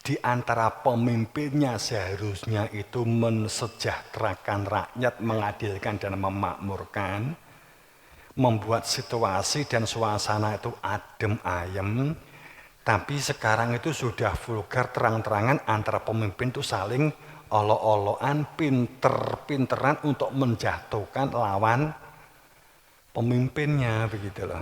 di antara pemimpinnya seharusnya itu mensejahterakan rakyat, mengadilkan dan memakmurkan, membuat situasi dan suasana itu adem ayem. Tapi sekarang itu sudah vulgar, terang-terangan antara pemimpin itu saling olok-olokan, pinter-pinteran untuk menjatuhkan lawan pemimpinnya, begitu loh.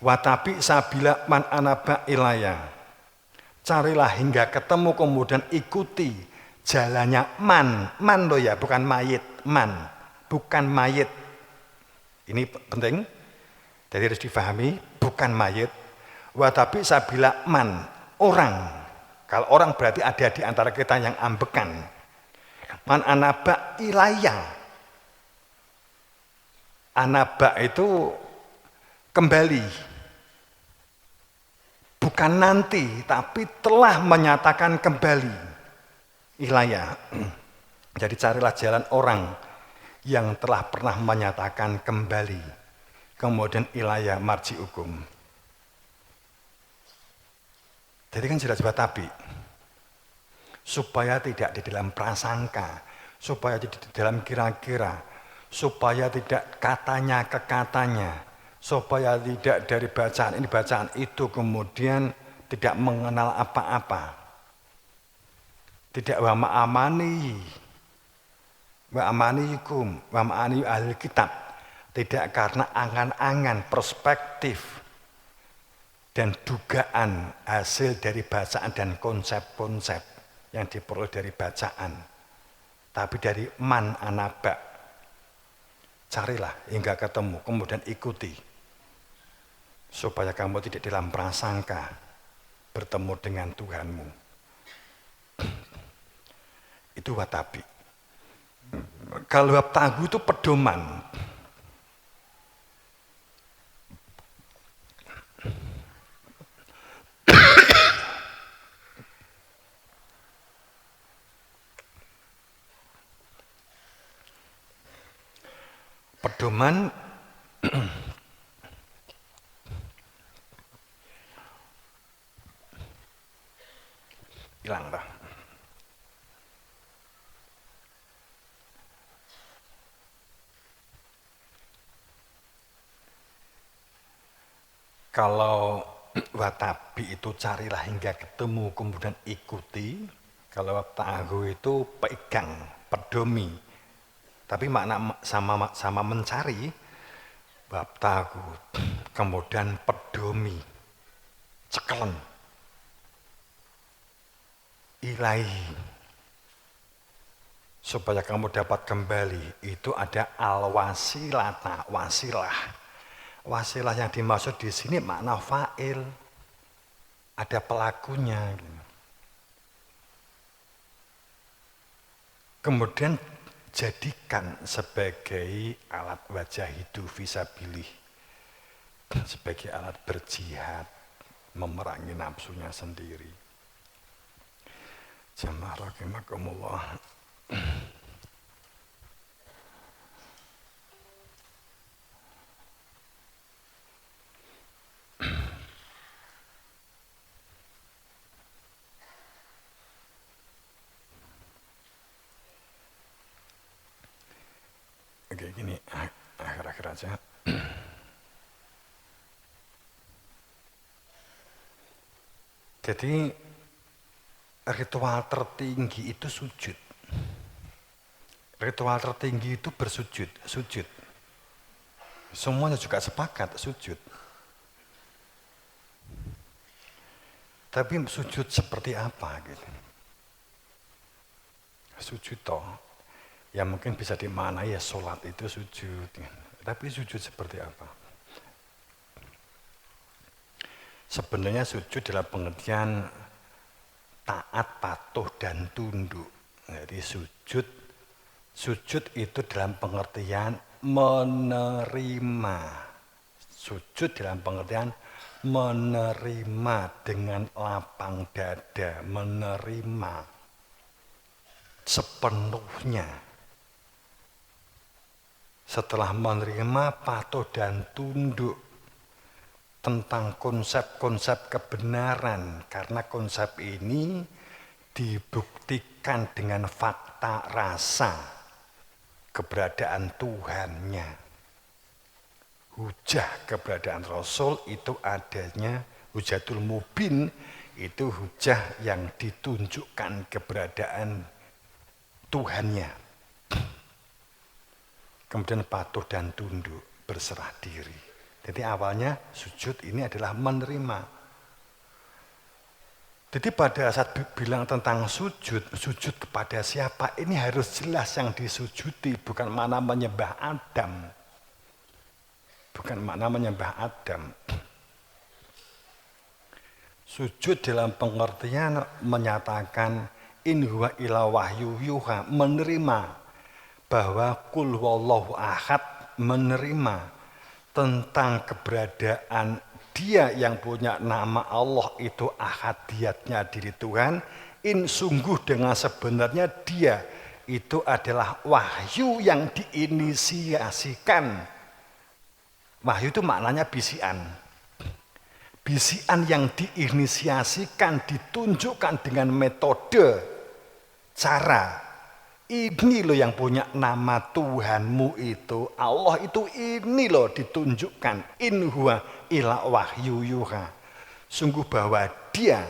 Watapi sabila man anaba ilaya. Carilah hingga ketemu, kemudian ikuti jalannya man loh ya, bukan mayit, man, bukan mayit. Ini penting, jadi harus difahami, bukan mayit. Watapi sabila man, orang. Kalau orang berarti ada di antara kita yang ambekan. Man anaba ilaya. Anaba itu kembali, bukan nanti, tapi telah menyatakan kembali. Ilaya. Jadi carilah jalan orang yang telah pernah menyatakan kembali. Kemudian ilaya marji hukum. Jadi kan jelas tapi supaya tidak di dalam prasangka, supaya tidak di dalam kira-kira, supaya tidak katanya ke katanya, supaya tidak dari bacaan ini bacaan itu kemudian tidak mengenal apa-apa, tidak wa ma'amani wa amanikum wa ma'ani ahli kitab, tidak karena angan-angan, perspektif dan dugaan hasil dari bacaan dan konsep-konsep yang diperoleh dari bacaan, tapi dari man anaba. Carilah hingga ketemu, kemudian ikuti, supaya kamu tidak dalam prasangka bertemu dengan Tuhanmu. Itu watapi. Kalau wabtagu itu pedoman. Pedoman hilang lah. Kalau watapi itu carilah hingga ketemu, kemudian ikuti. Kalau wabtagu itu pegang, pedomi. Tapi makna sama mencari, wabtagu, kemudian pedomi, cekelen, ilahi. Supaya kamu dapat kembali, itu ada al-wasilata, wasilah. Wasilah yang dimaksud di sini makna fa'il, ada pelakunya. Kemudian jadikan sebagai alat wajahidu fisabilih, sebagai alat berjihad, memerangi nafsunya sendiri. Jamaah rahimakumullah. Oke, gini, akhir-akhir aja. Jadi ritual tertinggi itu sujud. Ritual tertinggi itu bersujud, sujud. Semuanya juga sepakat sujud. Tapi sujud seperti apa gitu? Sujud toh, ya mungkin bisa dimaknai ya sholat itu sujud. Tapi sujud seperti apa? Sebenarnya sujud dalam pengertian taat, patuh, dan tunduk. Jadi sujud Sujud itu dalam pengertian menerima. Sujud dalam pengertian menerima dengan lapang dada, menerima sepenuhnya. Setelah menerima, patuh dan tunduk tentang konsep-konsep kebenaran, karena konsep ini dibuktikan dengan fakta rasa keberadaan Tuhannya. Hujah keberadaan Rasul itu adanya hujatul mubin, itu hujah yang ditunjukkan keberadaan Tuhannya. Kemudian patuh dan tunduk, berserah diri. Jadi awalnya sujud ini adalah menerima. Jadi pada saat bilang tentang sujud, sujud kepada siapa, ini harus jelas yang disujudi, bukan makna menyembah Adam. Bukan makna menyembah Adam. Sujud dalam pengertian menyatakan in huwa illa wahyu yuha, menerima bahwa kul wallahu ahad, menerima tentang keberadaan Dia yang punya nama Allah itu ahadiyatnya diri Tuhan. Sungguh dengan sebenarnya Dia itu adalah wahyu yang diinisiasikan. Wahyu itu maknanya bisian. Bisian yang diinisiasikan, ditunjukkan dengan metode, cara. Ini loh yang punya nama Tuhanmu itu. Allah itu ini loh ditunjukkan. In huwa illa wahyu yuha. Sungguh bahwa dia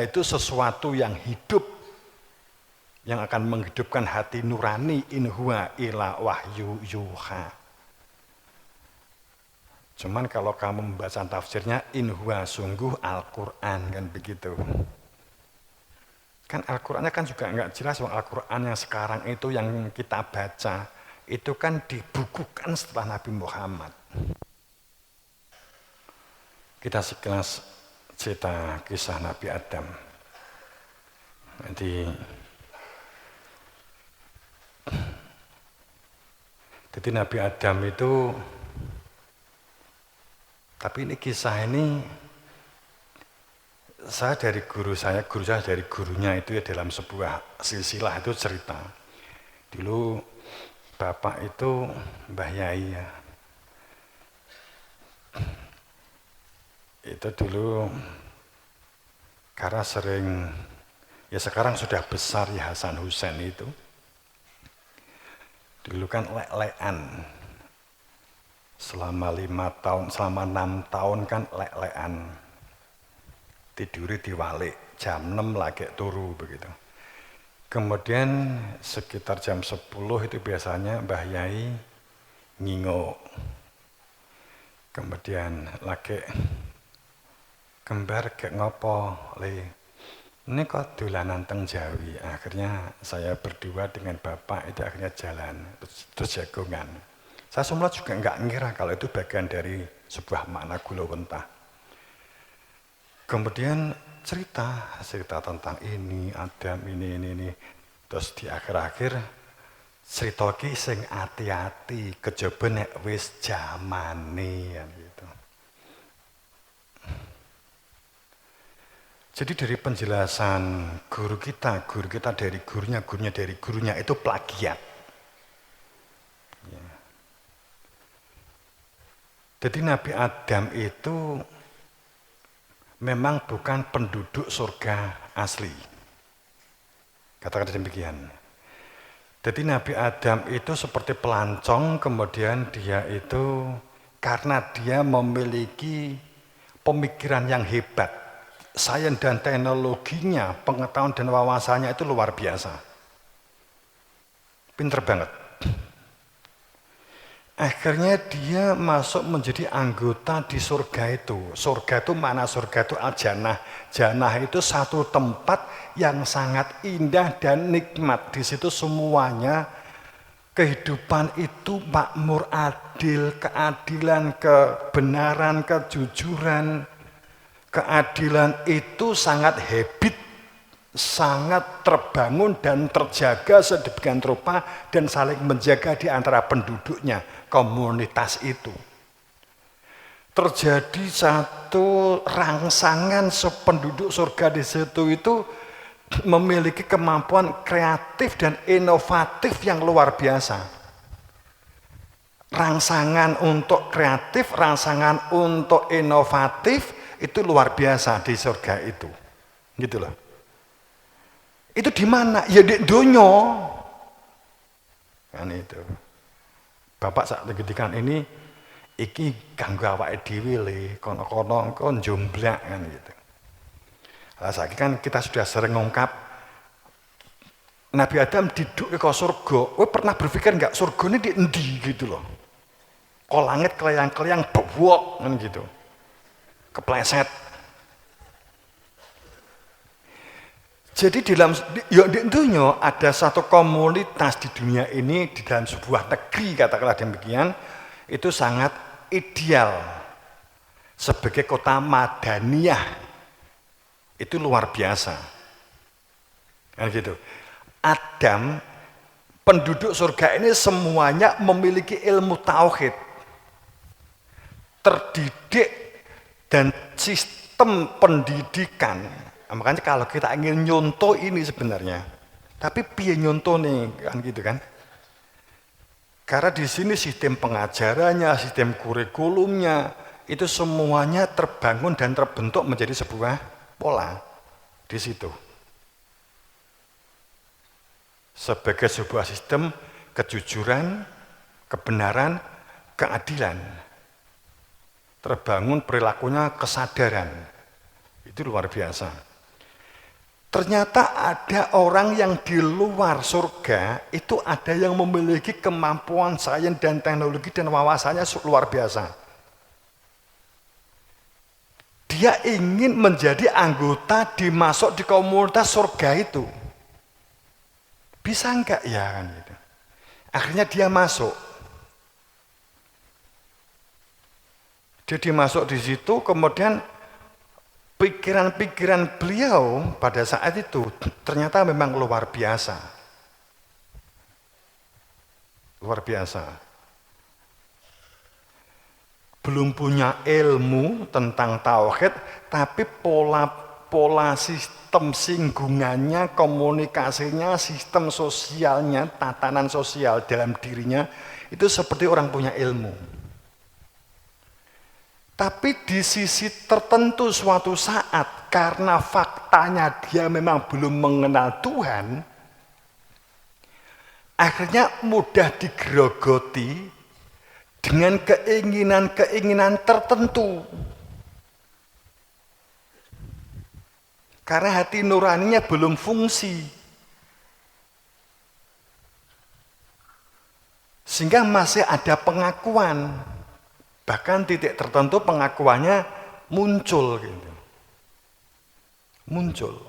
itu sesuatu yang hidup. Yang akan menghidupkan hati nurani. In huwa illa wahyu yuha. Cuman kalau kamu membaca tafsirnya, in huwa sungguh Al-Quran, kan begitu. Kan Al-Qurannya kan juga enggak jelas. Al-Quran yang sekarang itu yang kita baca itu kan dibukukan setelah Nabi Muhammad. Kita sekilas cerita kisah Nabi Adam. Jadi Nabi Adam itu, tapi ini kisah ini saya dari guru saya dari gurunya itu ya, dalam sebuah silsilah itu cerita. Dulu bapak itu Mbah Yai ya. Itu dulu karena sering, ya sekarang sudah besar ya Hasan Hussein itu. Dulu kan lek-lekan. Selama 5 tahun, selama 6 tahun kan lek-lekan. Tiduri diwalik, jam 6 lagi turu begitu. Kemudian sekitar jam 10 itu biasanya Mbah Yai ngingok. Kemudian lagi kembar kayak ngopo le. Ini kok dolanan teng Jawi. Akhirnya saya berdua dengan bapak itu akhirnya jalan terus jagongan. Saya semula juga nggak ngira kalau itu bagian dari sebuah makna gulawentah. Kemudian cerita tentang ini, Adam, ini. Terus di akhir-akhir cerita ki sing hati-hati, kejaba nek wis jamane kan gitu. Jadi dari penjelasan guru kita dari gurunya itu plagiat. Ya. Jadi Nabi Adam itu memang bukan penduduk surga asli. Katakan demikian. Jadi Nabi Adam itu seperti pelancong, kemudian dia itu karena dia memiliki pemikiran yang hebat, sains dan teknologinya, pengetahuan dan wawasannya itu luar biasa. Pinter banget. Akhirnya dia masuk menjadi anggota di surga itu. Surga itu mana? Surga itu al-jannah. Jannah itu satu tempat yang sangat indah dan nikmat. Di situ semuanya kehidupan itu makmur, adil, keadilan, kebenaran, kejujuran. Keadilan itu sangat habit sangat terbangun dan terjaga sedemikian rupa dan saling menjaga di antara penduduknya, komunitas itu. Terjadi satu rangsangan penduduk surga di situ itu memiliki kemampuan kreatif dan inovatif yang luar biasa. Rangsangan untuk kreatif, rangsangan untuk inovatif itu luar biasa di surga itu. Gitu loh. Itu di mana? Ya di dunia. Kan itu. Bapak saat ketika ini iki kanggo awake dhewe le, kono-kono engko njomblak kan gitu. Lah saiki kan kita sudah sering ngungkap Nabi Adam diduk ke surga. Kowe pernah berpikir enggak surga ini di endi gitu loh. Kok langit kelayang-kelayang bewok kan gitu. Kepleset. Jadi di dunia ada satu komunitas di dunia ini, di dalam sebuah negeri katakanlah demikian, itu sangat ideal sebagai kota madaniyah. Itu luar biasa. Kan gitu. Adam, penduduk surga ini semuanya memiliki ilmu tauhid, terdidik dan sistem pendidikan. Makanya kalau kita ingin nyontoh ini sebenarnya, tapi piye nyontoh nih kan gitu kan? Karena di sini sistem pengajarannya, sistem kurikulumnya itu semuanya terbangun dan terbentuk menjadi sebuah pola di situ. Sebagai sebuah sistem kejujuran, kebenaran, keadilan. Terbangun perilakunya kesadaran. Itu luar biasa. Ternyata ada orang yang di luar surga itu ada yang memiliki kemampuan sains dan teknologi dan wawasannya luar biasa. Dia ingin menjadi anggota dimasuk di komunitas surga itu. Bisa enggak ya kan gitu. Akhirnya dia masuk. Dia dimasuk di situ, kemudian pikiran-pikiran beliau pada saat itu ternyata memang luar biasa. Luar biasa. Belum punya ilmu tentang tauhid, tapi pola sistem singgungannya, komunikasinya, sistem sosialnya, tatanan sosial dalam dirinya itu seperti orang punya ilmu. Tapi di sisi tertentu suatu saat karena faktanya dia memang belum mengenal Tuhan, akhirnya mudah digerogoti dengan keinginan-keinginan tertentu. Karena hati nuraninya belum fungsi. Sehingga masih ada pengakuan. Bahkan titik tertentu pengakuannya muncul gitu. Muncul.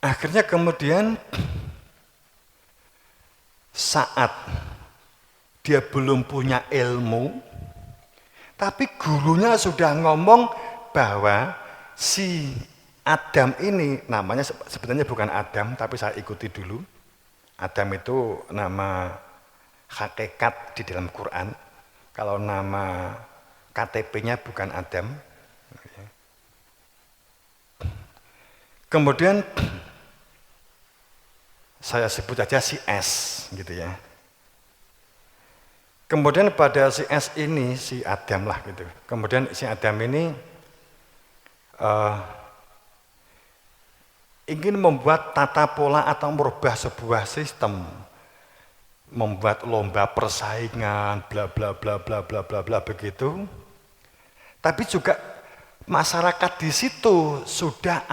Akhirnya kemudian saat dia belum punya ilmu, tapi gurunya sudah ngomong bahwa si Adam ini, namanya sebenarnya bukan Adam, tapi saya ikuti dulu. Adam itu nama hakikat di dalam Quran. Kalau nama KTP-nya bukan Adam. Kemudian saya sebut aja si S gitu ya. Kemudian pada si S ini, si Adam lah gitu. Kemudian si Adam ini ingin membuat tata pola atau merubah sebuah sistem, membuat lomba persaingan, bla bla bla bla bla bla bla begitu. Tapi juga masyarakat di situ sudah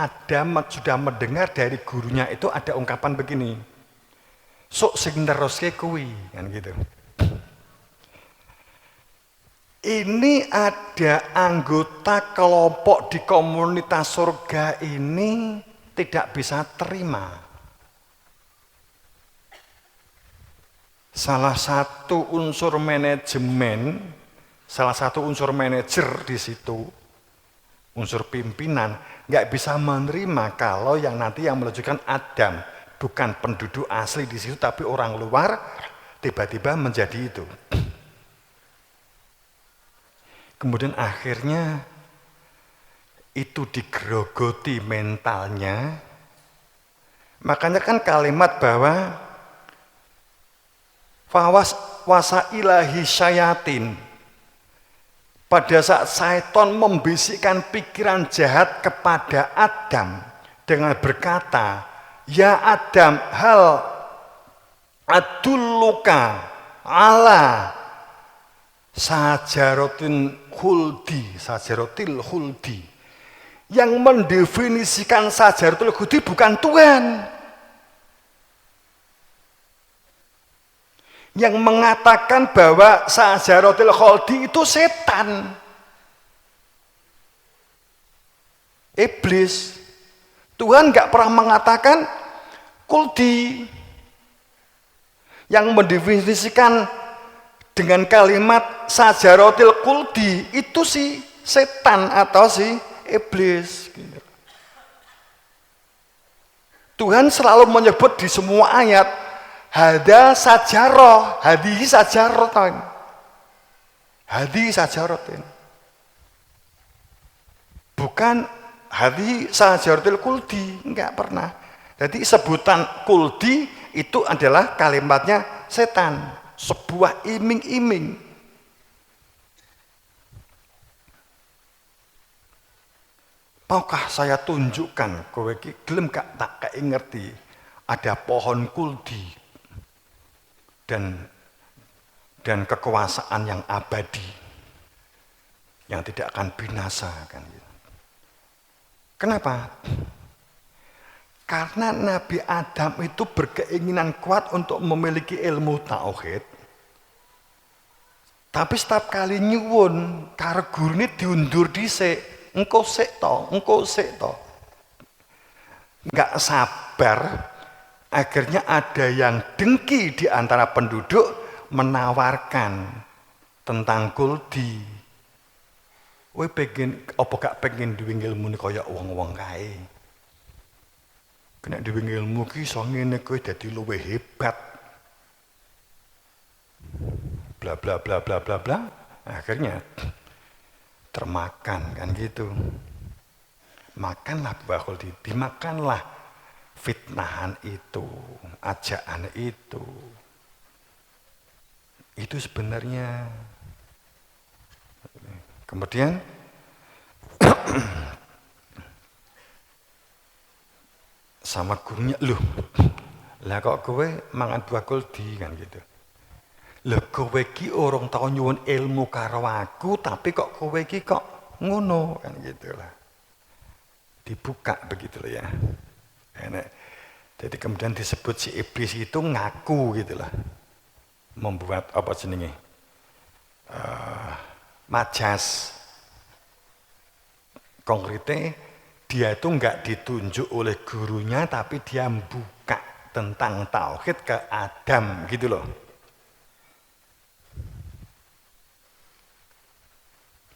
mendengar dari gurunya itu ada ungkapan begini, sok sing neruske kuwi kan gitu. Ini ada anggota kelompok di komunitas surga ini tidak bisa terima. Salah satu unsur manajemen, salah satu unsur manajer di situ unsur pimpinan, nggak bisa menerima kalau yang nanti yang melucukan Adam, bukan penduduk asli di situ, tapi orang luar tiba-tiba menjadi itu. Kemudian akhirnya itu digerogoti mentalnya. Makanya kan kalimat bahwa fawas wasa ilahi syayatin, pada saat syaitan membisikkan pikiran jahat kepada Adam dengan berkata, ya Adam, hal adulluka ala sajarotil khuldi, yang mendefinisikan sajaratul khuldi bukan Tuhan, yang mengatakan bahwa sajaratul khuldi itu setan, iblis. Tuhan nggak pernah mengatakan khuldi. Yang mendefinisikan dengan kalimat sajaratul khuldi itu si setan atau si iblis. Tuhan selalu menyebut di semua ayat hada sajaroh, hadihi sajarotin, hadihi sajarotin, bukan hadihi sajarotil khuldi, enggak pernah. Jadi sebutan khuldi itu adalah kalimatnya setan, sebuah iming-iming. Maukah saya tunjukkan kowe iki gelem gak tak kayak ngerti ada pohon khuldi dan kekuasaan yang abadi yang tidak akan binasa kan gitu. Kenapa? Karena Nabi Adam itu berkeinginan kuat untuk memiliki ilmu tauhid. Tapi setiap kali nyuwun karo gurune diundur dhisik, engko sik to. Enggak sabar, akhirnya ada yang dengki di antara penduduk menawarkan tentang khuldi. Kowe pengen apa gak pengen duwe ilmu kaya wong-wong kae? Kena duwe ilmu ki iso ngene kowe dadi luwih hebat. Bla bla bla bla bla bla. Akhirnya termakan kan gitu. Makanlah buah khuldi, dimakanlah fitnahan itu, ajakan itu. Itu sebenarnya. Kemudian sama gurunya, loh lah kok kowe mangan buah khuldi kan gitu. Loh kowe ki orang tau nyuwun ilmu karo aku, tapi kok kowe ki kok ngono kan gitu lah. Dibuka begitu loh ya. Enak. Jadi kemudian disebut si iblis itu ngaku gitu lah. Membuat apa jenenge? Majas. Konkretnya dia itu enggak ditunjuk oleh gurunya, tapi dia membuka tentang tauhid ke Adam gitu loh.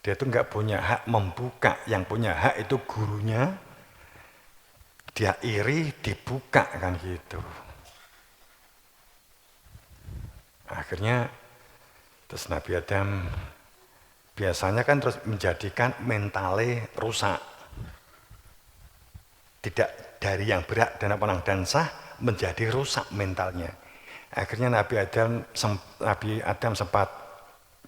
Dia itu enggak punya hak membuka, yang punya hak itu gurunya. Dia iri dibuka kan gitu. Akhirnya terus Nabi Adam biasanya kan terus menjadikan mentalnya rusak. Tidak dari yang berat dan penang dan sah menjadi rusak mentalnya. Akhirnya Nabi Adam sempat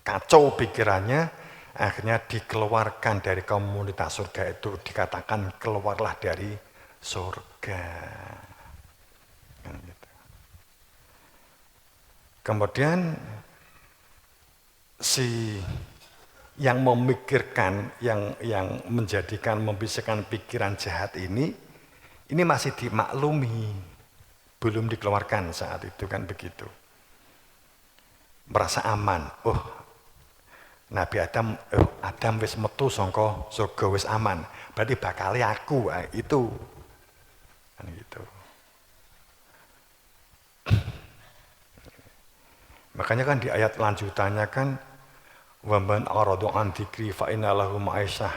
kacau pikirannya, akhirnya dikeluarkan dari komunitas surga itu, dikatakan keluarlah dari surga. Kemudian si yang memikirkan, yang menjadikan, membisikkan pikiran jahat ini masih dimaklumi, belum dikeluarkan saat itu kan begitu. Merasa aman, Nabi Adam, Adam wis metu sangka surga wis aman, berarti bakal aku itu, kan gitu. Makanya kan di ayat lanjutannya kan, wa man aradu an dzikri fa inna lahu ma'isyah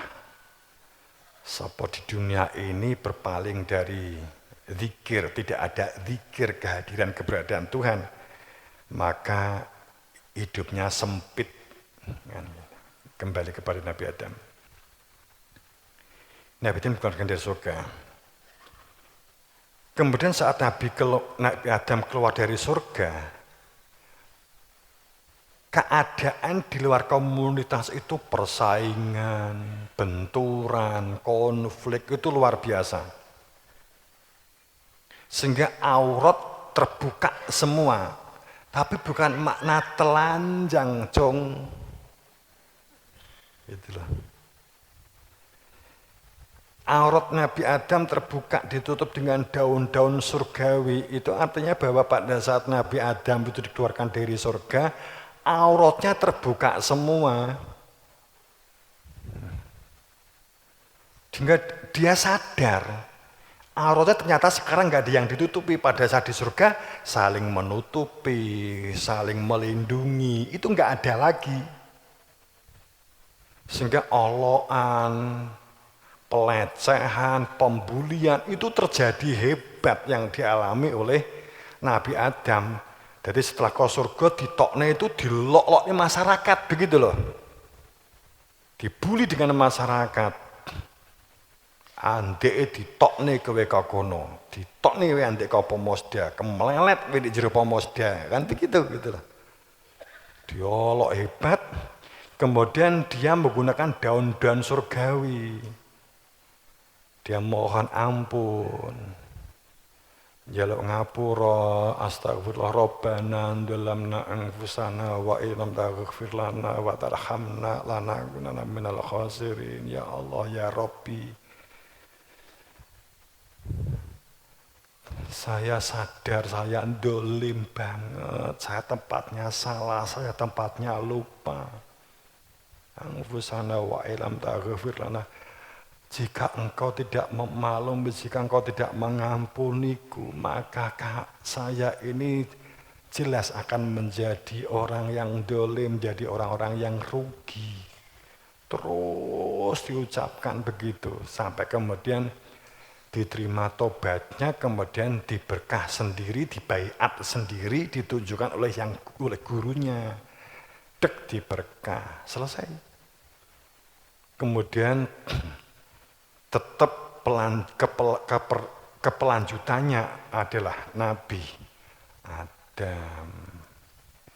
Sapa di dunia ini berpaling dari zikir, tidak ada zikir kehadiran keberadaan Tuhan, maka hidupnya sempit. Kembali kepada Nabi Adam. Nabi Adam dikeluarkan dari surga. Kemudian saat Nabi Adam keluar dari surga, keadaan di luar komunitas itu persaingan, benturan, konflik itu luar biasa. Sehingga aurat terbuka semua, tapi bukan makna telanjang, jong. Itulah. Aurat Nabi Adam terbuka ditutup dengan daun-daun surgawi. Itu artinya bahwa pada saat Nabi Adam itu dikeluarkan dari surga, auratnya terbuka semua. Sehingga dia sadar, auratnya ternyata sekarang nggak ada yang ditutupi. Pada saat di surga, saling menutupi, saling melindungi, itu nggak ada lagi. Sehingga oloan, pelecehan, pembulian itu terjadi hebat yang dialami oleh Nabi Adam. Jadi setelah ke surga ditokne itu dilok-loknya masyarakat begitu loh. Dibuli dengan masyarakat. Andeke ditokne kowe kakono, ditokne kowe andek ka Pomosda, kemelelet kowe di jero Pomosda, kan begitu gitu loh. Diolok hebat. Kemudian dia menggunakan daun-daun surgawi. Dia mohon ampun, jaluk ngapura, astagfirullah Rabbana dalamna anfusana wa illam taghfir lana wa tarhamna lanakunanna minal khasirin. Ya Allah ya Rabbi, saya sadar saya dolim banget, saya tempatnya salah, saya tempatnya lupa. Anfusana wa illam taghfir lana. Jika engkau tidak memaklumi, jika engkau tidak mengampuniku, maka saya ini jelas akan menjadi orang yang dolim, menjadi orang-orang yang rugi. Terus diucapkan begitu, sampai kemudian diterima tobatnya, kemudian diberkah sendiri, dibaiat sendiri, ditunjukkan oleh gurunya. Dek diberkah, selesai. Kemudian tetap kepelanjutannya adalah Nabi Adam.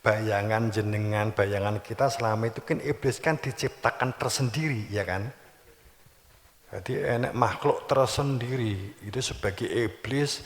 Bayangan jenengan, bayangan kita selama itu kan iblis kan diciptakan tersendiri, ya kan? Jadi enak makhluk tersendiri itu sebagai iblis